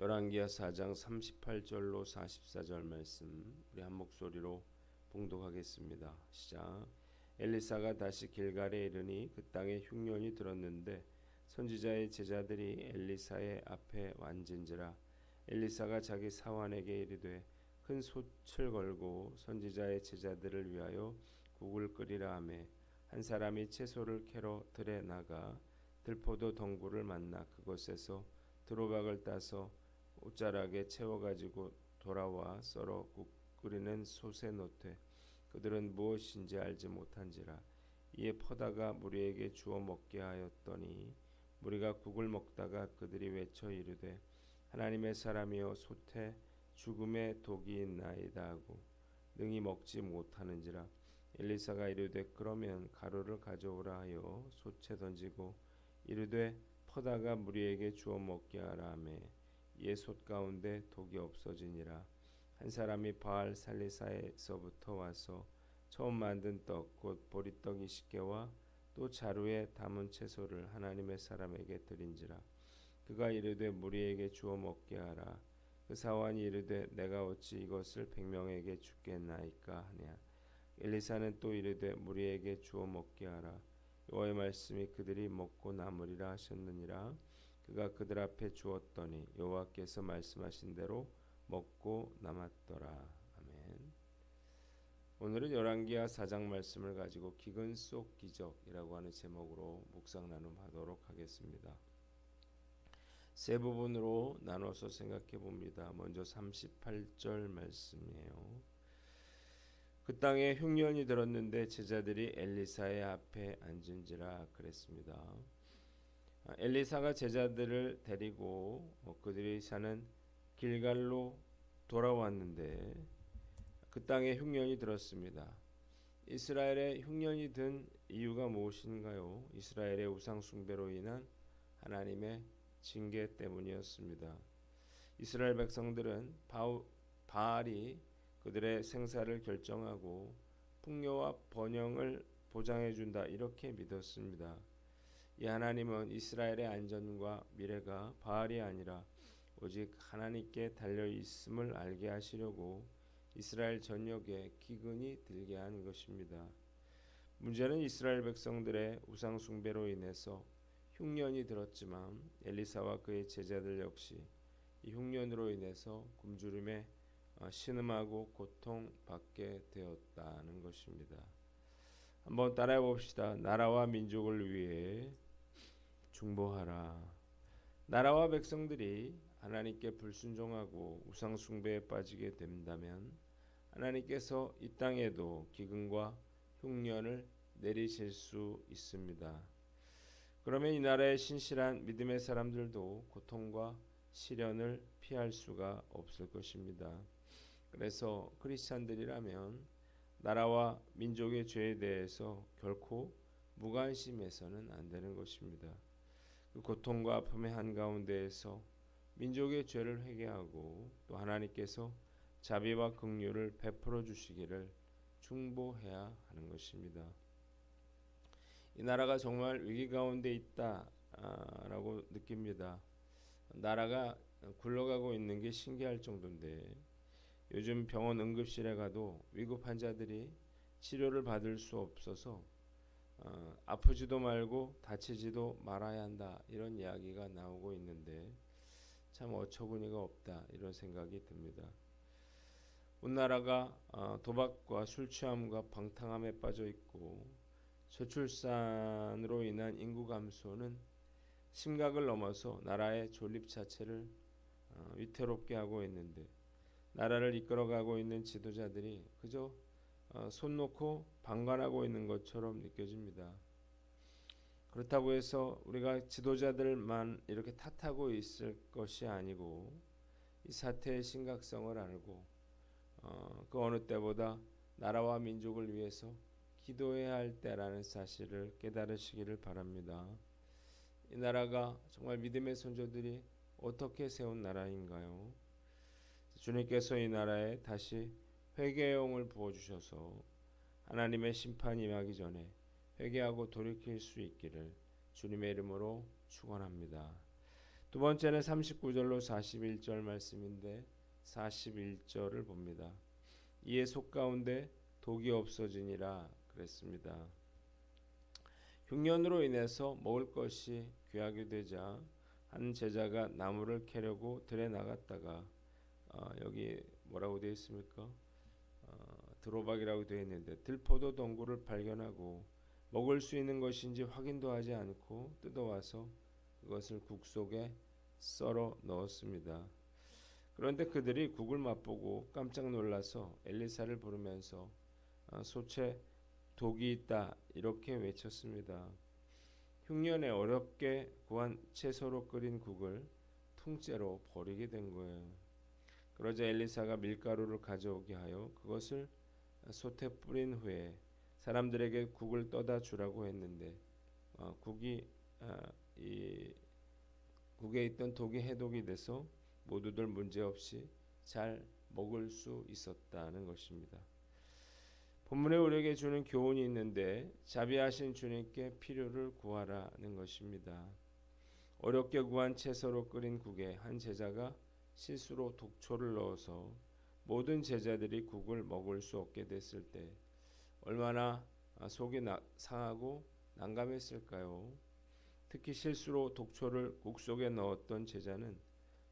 열왕기하 4장 38절로 44절 말씀 우리 한 목소리로 봉독하겠습니다. 시작. 엘리사가 다시 길갈에 이르니 그 땅에 흉년이 들었는데 선지자의 제자들이 엘리사의 앞에 앉은지라. 엘리사가 자기 사환에게 이르되 큰 솥을 걸고 선지자의 제자들을 위하여 국을 끓이라 하매 한 사람이 채소를 캐러 들에 나가 들포도 덩굴을 만나 그곳에서 두루박을 따서 옷자락에 채워가지고 돌아와 썰어 국 끓이는 솥에 놓되 그들은 무엇인지 알지 못한지라. 이에 퍼다가 무리에게 주어 먹게 하였더니 무리가 국을 먹다가 그들이 외쳐 이르되 하나님의 사람이여 솥에 죽음의 독이 있나이다 하고 능히 먹지 못하는지라. 엘리사가 이르되 그러면 가루를 가져오라 하여 솥에 던지고 이르되 퍼다가 무리에게 주어 먹게 하라 하매 이에 솥 가운데 독이 없어지니라. 한 사람이 바알 살리사에서부터 와서 처음 만든 떡 곧 보리떡 20개와 또 자루에 담은 채소를 하나님의 사람에게 드린지라. 그가 이르되 무리에게 주어 먹게 하라. 그 사환이 이르되 내가 어찌 이것을 100명에게 주겠나이까 하냐. 엘리사는 또 이르되 무리에게 주어 먹게 하라. 여호와의 말씀이 그들이 먹고 남으리라 하셨느니라. 그가 그들 앞에 주었더니 여호와께서 말씀하신 대로 먹고 남았더라. 아멘. 오늘은 열왕기하 4장 말씀을 가지고 기근 속 기적이라고 하는 제목으로 묵상 나눔하도록 하겠습니다. 세 부분으로 나눠서 생각해 봅니다. 먼저 38절 말씀이에요. 그 땅에 흉년이 들었는데 제자들이 엘리사의 앞에 앉은지라 그랬습니다. 엘리사가 제자들을 데리고 그들이 사는 길갈로 돌아왔는데 그 땅에 흉년이 들었습니다. 이스라엘에 흉년이 든 이유가 무엇인가요? 이스라엘의 우상 숭배로 인한 하나님의 징계 때문이었습니다. 이스라엘 백성들은 바알이 그들의 생사를 결정하고 풍요와 번영을 보장해 준다 이렇게 믿었습니다. 이 하나님은 이스라엘의 안전과 미래가 바알이 아니라 오직 하나님께 달려 있음을 알게 하시려고 이스라엘 전역에 기근이 들게 한 것입니다. 문제는 이스라엘 백성들의 우상 숭배로 인해서 흉년이 들었지만 엘리사와 그의 제자들 역시 이 흉년으로 인해서 굶주림에 신음하고 고통받게 되었다는 것입니다. 한번 따라해 봅시다. 나라와 민족을 위해 중보하라. 나라와 백성들이 하나님께 불순종하고 우상 숭배에 빠지게 된다면 하나님께서 이 땅에도 기근과 흉년을 내리실 수 있습니다. 그러면 이 나라의 신실한 믿음의 사람들도 고통과 시련을 피할 수가 없을 것입니다. 그래서 크리스찬들이라면 나라와 민족의 죄에 대해서 결코 무관심해서는 안 되는 것입니다. 그 고통과 아픔의 한가운데에서 민족의 죄를 회개하고 또 하나님께서 자비와 긍휼을 베풀어 주시기를 중보해야 하는 것입니다. 이 나라가 정말 위기 가운데 있다라고 느낍니다. 나라가 굴러가고 있는 게 신기할 정도인데 요즘 병원 응급실에 가도 위급 환자들이 치료를 받을 수 없어서 아프지도 말고 다치지도 말아야 한다 이런 이야기가 나오고 있는데 참 어처구니가 없다 이런 생각이 듭니다. 온 나라가 도박과 술 취함과 방탕함에 빠져 있고 저출산으로 인한 인구 감소는 심각을 넘어서 나라의 존립 자체를 위태롭게 하고 있는데 나라를 이끌어가고 있는 지도자들이 그저 손 놓고 방관하고 있는 것처럼 느껴집니다. 그렇다고 해서 우리가 지도자들만 이렇게 탓하고 있을 것이 아니고 이 사태의 심각성을 알고 그 어느 때보다 나라와 민족을 위해서 기도해야 할 때라는 사실을 깨달으시기를 바랍니다. 이 나라가 정말 믿음의 선조들이 어떻게 세운 나라인가요? 주님께서 이 나라에 다시 회개의 영을 부어주셔서 하나님의 심판이 임하기 전에 회개하고 돌이킬 수 있기를 주님의 이름으로 축원합니다. 두 번째는 39절로 41절 말씀인데 41절을 봅니다. 이에 속 가운데 독이 없어지니라 그랬습니다. 흉년으로 인해서 먹을 것이 귀하게 되자 한 제자가 나무를 캐려고 들에 나갔다가 여기 뭐라고 되어 있습니까? 드로박이라고 되어 있는데 들포도 동굴을 발견하고 먹을 수 있는 것인지 확인도 하지 않고 뜯어와서 그것을 국 속에 썰어 넣었습니다. 그런데 그들이 국을 맛보고 깜짝 놀라서 엘리사를 부르면서 솥에 독이 있다 이렇게 외쳤습니다. 흉년에 어렵게 구한 채소로 끓인 국을 통째로 버리게 된 거예요. 그러자 엘리사가 밀가루를 가져오게 하여 그것을 솥에 뿌린 후에 사람들에게 국을 떠다 주라고 했는데 이 국에 있던 독이 해독이 돼서 모두들 문제없이 잘 먹을 수 있었다는 것입니다. 본문에 우리에게 주는 교훈이 있는데 자비하신 주님께 필요를 구하라는 것입니다. 어렵게 구한 채소로 끓인 국에 한 제자가 실수로 독초를 넣어서 모든 제자들이 국을 먹을 수 없게 됐을 때 얼마나 속이 상하고 난감했을까요? 특히 실수로 독초를 국 속에 넣었던 제자는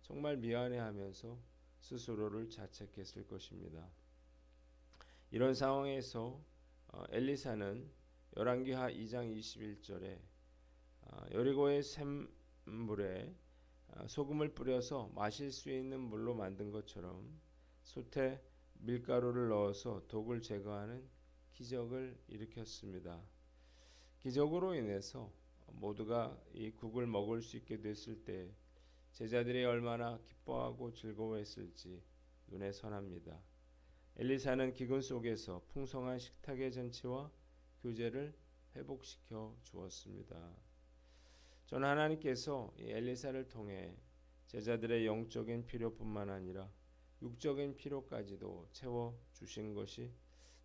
정말 미안해하면서 스스로를 자책했을 것입니다. 이런 상황에서 엘리사는 열왕기하 2장 21절에 여리고의 샘물에 소금을 뿌려서 마실 수 있는 물로 만든 것처럼 솥에 밀가루를 넣어서 독을 제거하는 기적을 일으켰습니다. 기적으로 인해서 모두가 이 국을 먹을 수 있게 됐을 때 제자들이 얼마나 기뻐하고 즐거워했을지 눈에 선합니다. 엘리사는 기근 속에서 풍성한 식탁의 전체와 교제를 회복시켜 주었습니다. 저는 하나님께서 이 엘리사를 통해 제자들의 영적인 필요뿐만 아니라 육적인 필요까지도 채워 주신 것이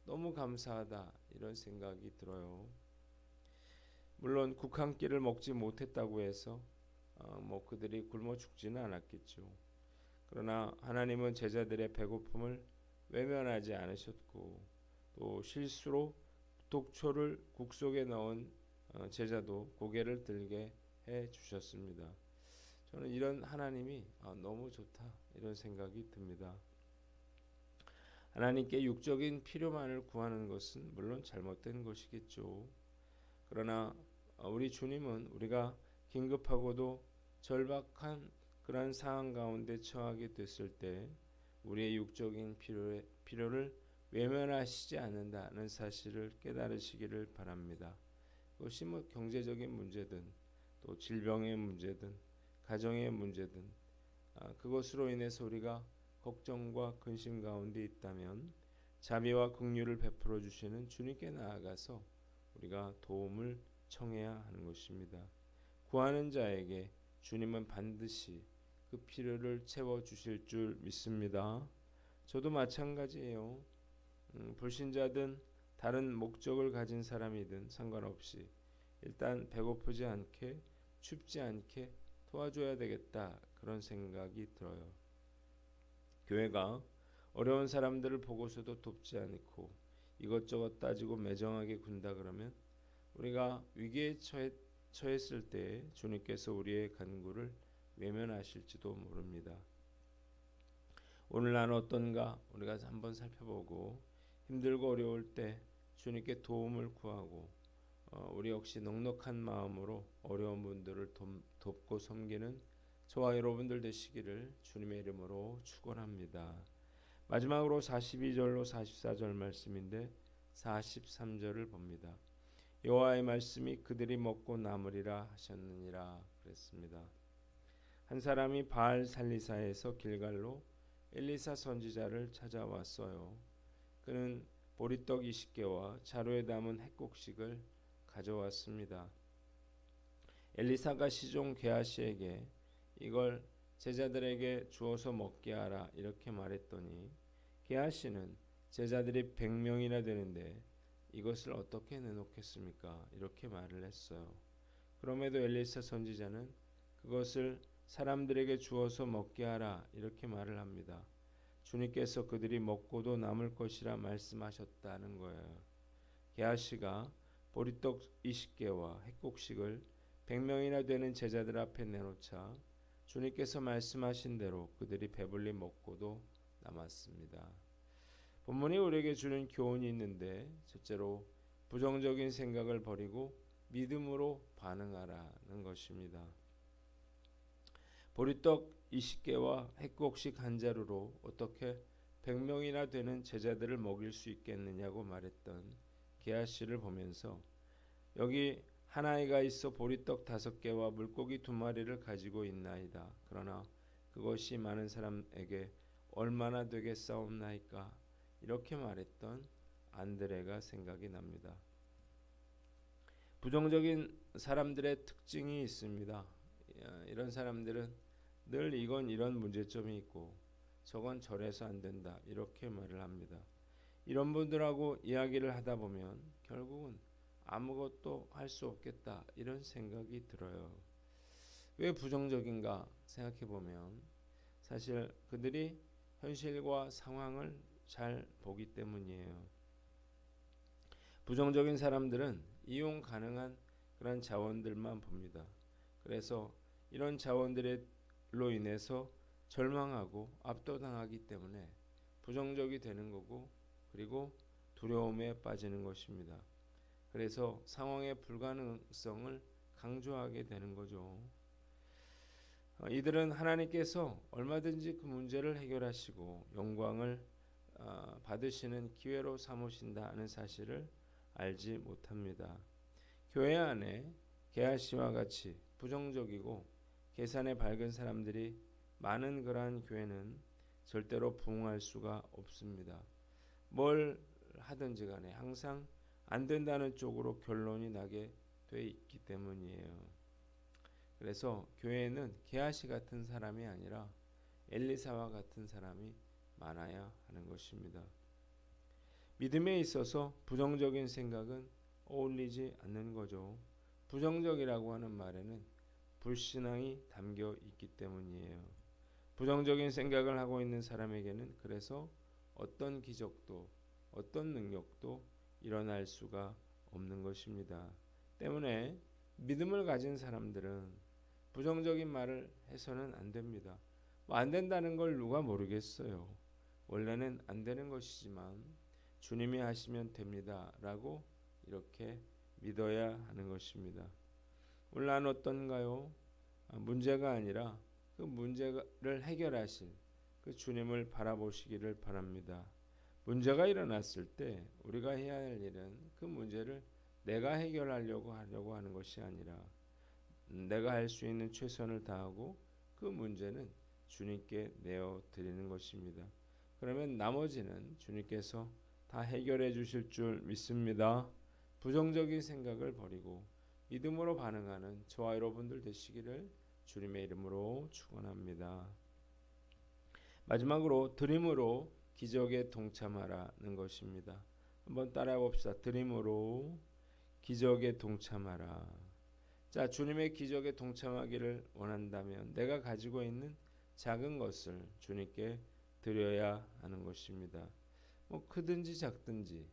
너무 감사하다 이런 생각이 들어요. 물론 국 한 끼를 먹지 못했다고 해서 그들이 굶어 죽지는 않았겠죠. 그러나 하나님은 제자들의 배고픔을 외면하지 않으셨고 또 실수로 독초를 국 속에 넣은 제자도 고개를 들게 해 주셨습니다. 저는 이런 하나님이 너무 좋다 이런 생각이 듭니다. 하나님께 육적인 필요만을 구하는 것은 물론 잘못된 것이겠죠. 그러나 우리 주님은 우리가 긴급하고도 절박한 그러한 상황 가운데 처하게 됐을 때 우리의 육적인 필요를 외면하시지 않는다는 사실을 깨달으시기를 바랍니다. 그것이 경제적인 문제든 또 질병의 문제든 가정의 문제든 그것으로 인해서 우리가 걱정과 근심 가운데 있다면 자비와 긍휼을 베풀어 주시는 주님께 나아가서 우리가 도움을 청해야 하는 것입니다. 구하는 자에게 주님은 반드시 그 필요를 채워 주실 줄 믿습니다. 저도 마찬가지예요. 불신자든 다른 목적을 가진 사람이든 상관없이 일단 배고프지 않게 춥지 않게 도와줘야 되겠다 그런 생각이 들어요. 교회가 어려운 사람들을 보고서도 돕지 않고 이것저것 따지고 매정하게 군다 그러면 우리가 위기에 처했을 때 주님께서 우리의 간구를 외면하실지도 모릅니다. 오늘 난 어떤가 우리가 한번 살펴보고 힘들고 어려울 때 주님께 도움을 구하고 우리 역시 넉넉한 마음으로 어려운 분들을 돕고 섬기는 저와 여러분들 되시기를 주님의 이름으로 축원합니다. 마지막으로 42절로 44절 말씀인데 43절을 봅니다. 여호와의 말씀이 그들이 먹고 남으리라 하셨느니라 그랬습니다. 한 사람이 바알 살리사에서 길갈로 엘리사 선지자를 찾아왔어요. 그는 보리떡 20개와 자루에 담은 햇곡식을 가져왔습니다. 엘리사가 시종 게하시에게 이걸 제자들에게 주어서 먹게 하라 이렇게 말했더니 게하시는 제자들이 100명이나 되는데 이것을 어떻게 내놓겠습니까? 이렇게 말을 했어요. 그럼에도 엘리사 선지자는 그것을 사람들에게 주어서 먹게 하라 이렇게 말을 합니다. 주님께서 그들이 먹고도 남을 것이라 말씀하셨다는 거예요. 게하시가 보리떡 20개와 햇곡식을 100명이나 되는 제자들 앞에 내놓자 주님께서 말씀하신 대로 그들이 배불리 먹고도 남았습니다. 본문이 우리에게 주는 교훈이 있는데 첫째로 부정적인 생각을 버리고 믿음으로 반응하라는 것입니다. 보리떡 20개와 햇곡식 한 자루로 어떻게 100명이나 되는 제자들을 먹일 수 있겠느냐고 말했던 게하시를 보면서 여기 한 아이가 있어 보리떡 5개와 물고기 2마리를 가지고 있나이다. 그러나 그것이 많은 사람에게 얼마나 되겠사옵나이까? 이렇게 말했던 안드레가 생각이 납니다. 부정적인 사람들의 특징이 있습니다. 이런 사람들은 늘 이건 이런 문제점이 있고 저건 저래서 안 된다 이렇게 말을 합니다. 이런 분들하고 이야기를 하다 보면 결국은 아무것도 할 수 없겠다 이런 생각이 들어요. 왜 부정적인가 생각해 보면 사실 그들이 현실과 상황을 잘 보기 때문이에요. 부정적인 사람들은 이용 가능한 그런 자원들만 봅니다. 그래서 이런 자원들로 인해서 절망하고 압도당하기 때문에 부정적이 되는 거고 그리고 두려움에 빠지는 것입니다. 그래서 상황의 불가능성을 강조하게 되는 거죠. 이들은 하나님께서 얼마든지 그 문제를 해결하시고 영광을 받으시는 기회로 삼으신다는 사실을 알지 못합니다. 교회 안에 게하시와 같이 부정적이고 계산에 밝은 사람들이 많은 그러한 교회는 절대로 부흥할 수가 없습니다. 뭘 하든지 간에 항상 안 된다는 쪽으로 결론이 나게 돼 있기 때문이에요. 그래서 교회에는 게하시 같은 사람이 아니라 엘리사와 같은 사람이 많아야 하는 것입니다. 믿음에 있어서 부정적인 생각은 어울리지 않는 거죠. 부정적이라고 하는 말에는 불신앙이 담겨 있기 때문이에요. 부정적인 생각을 하고 있는 사람에게는 그래서 어떤 기적도 어떤 능력도 일어날 수가 없는 것입니다. 때문에 믿음을 가진 사람들은 부정적인 말을 해서는 안 됩니다. 안 된다는 걸 누가 모르겠어요. 원래는 안 되는 것이지만 주님이 하시면 됩니다. 라고 이렇게 믿어야 하는 것입니다. 오늘 어떤가요? 문제가 아니라 그 문제를 해결하실 그 주님을 바라보시기를 바랍니다. 문제가 일어났을 때 우리가 해야 할 일은 그 문제를 내가 해결하려고 하는 것이 아니라 내가 할 수 있는 최선을 다하고 그 문제는 주님께 내어 드리는 것입니다. 그러면 나머지는 주님께서 다 해결해 주실 줄 믿습니다. 부정적인 생각을 버리고 믿음으로 반응하는 저와 여러분들 되시기를 주님의 이름으로 축원합니다. 마지막으로 드림으로 기적에 동참하라는 것입니다. 한번 따라해 봅시다. 드림으로 기적에 동참하라. 자, 주님의 기적에 동참하기를 원한다면 내가 가지고 있는 작은 것을 주님께 드려야 하는 것입니다. 뭐 크든지 작든지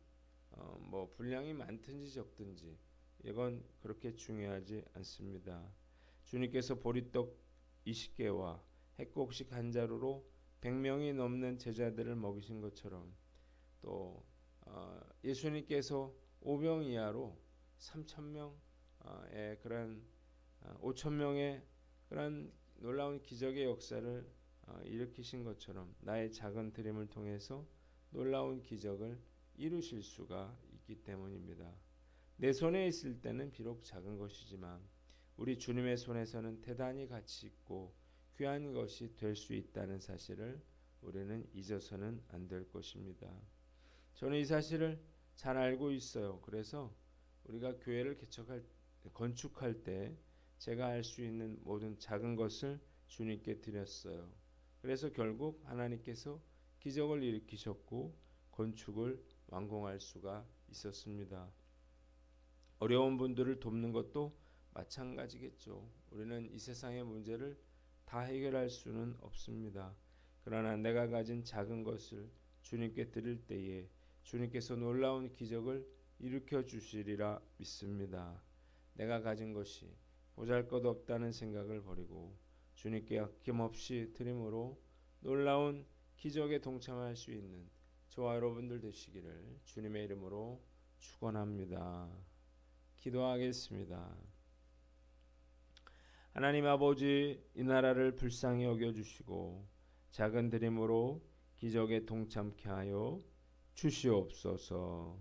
뭐 분량이 많든지 적든지 이건 그렇게 중요하지 않습니다. 주님께서 보리떡 20개와 햇곡식 한 자루로 100명이 넘는 제자들을 먹이신 것처럼 또 예수님께서 5병 이하로 3,000명의 그런 5,000명의 그런 놀라운 기적의 역사를 일으키신 것처럼 나의 작은 드림을 통해서 놀라운 기적을 이루실 수가 있기 때문입니다. 내 손에 있을 때는 비록 작은 것이지만 우리 주님의 손에서는 대단히 가치 있고 귀한 것이 될 수 있다는 사실을 우리는 잊어서는 안 될 것입니다. 저는 이 사실을 잘 알고 있어요. 그래서 우리가 교회를 건축할 때 제가 할 수 있는 모든 작은 것을 주님께 드렸어요. 그래서 결국 하나님께서 기적을 일으키셨고 건축을 완공할 수가 있었습니다. 어려운 분들을 돕는 것도 마찬가지겠죠. 우리는 이 세상의 문제를 다 해결할 수는 없습니다. 그러나 내가 가진 작은 것을 주님께 드릴 때에 주님께서 놀라운 기적을 일으켜 주시리라 믿습니다. 내가 가진 것이 보잘것없다는 생각을 버리고 주님께 아낌없이 드림으로 놀라운 기적에 동참할 수 있는 저와 여러분들 되시기를 주님의 이름으로 축원합니다. 기도하겠습니다. 하나님 아버지, 이 나라를 불쌍히 여겨주시고 작은 드림으로 기적에 동참케 하여 주시옵소서.